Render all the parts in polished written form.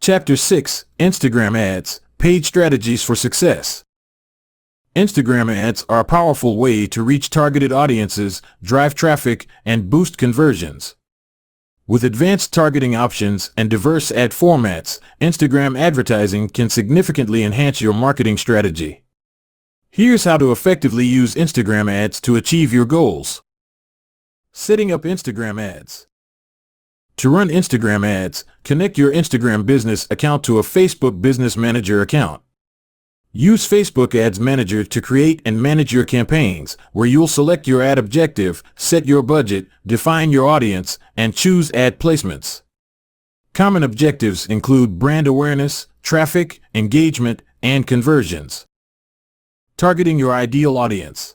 Chapter 6: Instagram Ads, Paid Strategies for Success. Instagram ads are a powerful way to reach targeted audiences, drive traffic, and boost conversions. With advanced targeting options and diverse ad formats, Instagram advertising can significantly enhance your marketing strategy. Here's how to effectively use Instagram ads to achieve your goals. Setting up Instagram ads. To run Instagram ads, connect your Instagram business account to a Facebook Business Manager account. Use Facebook Ads Manager to create and manage your campaigns, where you'll select your ad objective, set your budget, define your audience, and choose ad placements. Common objectives include brand awareness, traffic, engagement, and conversions. Targeting your ideal audience.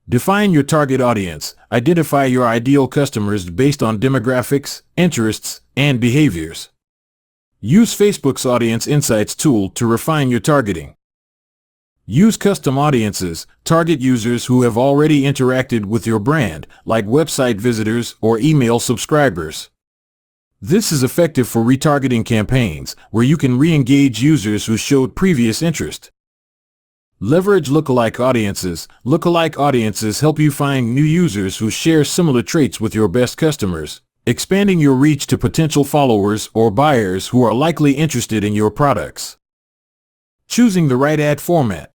Define your target audience. Identify your ideal customers based on demographics, interests, and behaviors. Use Facebook's Audience Insights tool to refine your targeting. Use custom audiences. Target users who have already interacted with your brand, like website visitors or email subscribers. This is effective for retargeting campaigns, where you can re-engage users who showed previous interest. Leverage lookalike audiences. Lookalike audiences help you find new users who share similar traits with your best customers, expanding your reach to potential followers or buyers who are likely interested in your products. Choosing the right ad format.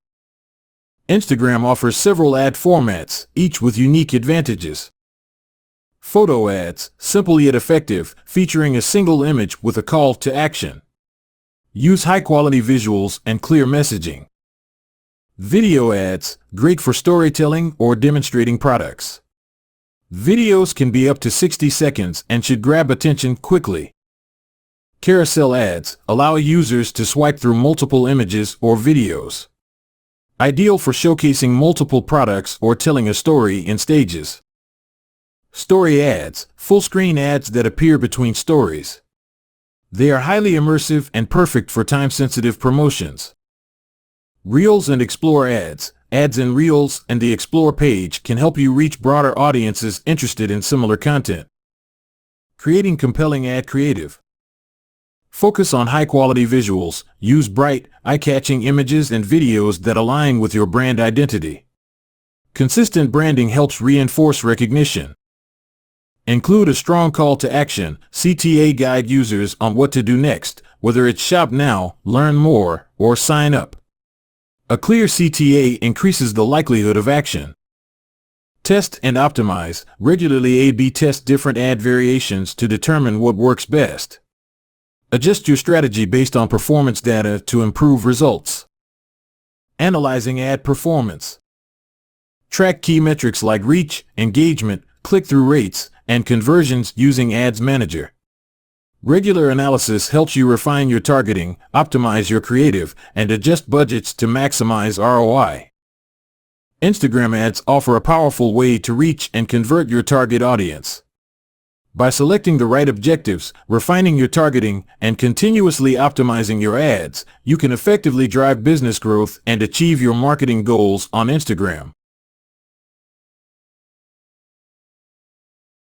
Instagram offers several ad formats, each with unique advantages. Photo ads, simple yet effective, featuring a single image with a call to action. Use high-quality visuals and clear messaging. Video ads, great for storytelling or demonstrating products. Videos can be up to 60 seconds and should grab attention quickly. Carousel ads allow users to swipe through multiple images or videos. Ideal for showcasing multiple products or telling a story in stages. Story ads, full-screen ads that appear between stories. They are highly immersive and perfect for time-sensitive promotions. Reels and Explore ads. Ads in Reels and the Explore page can help you reach broader audiences interested in similar content. Creating compelling ad creative. Focus on high-quality visuals. Use bright, eye-catching images and videos that align with your brand identity. Consistent branding helps reinforce recognition. Include a strong call to action. CTA guide users on what to do next, whether it's shop now, learn more, or sign up. A clear CTA increases the likelihood of action. Test and optimize. Regularly A/B test different ad variations to determine what works best. Adjust your strategy based on performance data to improve results. Analyzing ad performance. Track key metrics like reach, engagement, click-through rates, and conversions using Ads Manager. Regular analysis helps you refine your targeting, optimize your creative, and adjust budgets to maximize ROI. Instagram ads offer a powerful way to reach and convert your target audience. By selecting the right objectives, refining your targeting, and continuously optimizing your ads, you can effectively drive business growth and achieve your marketing goals on Instagram.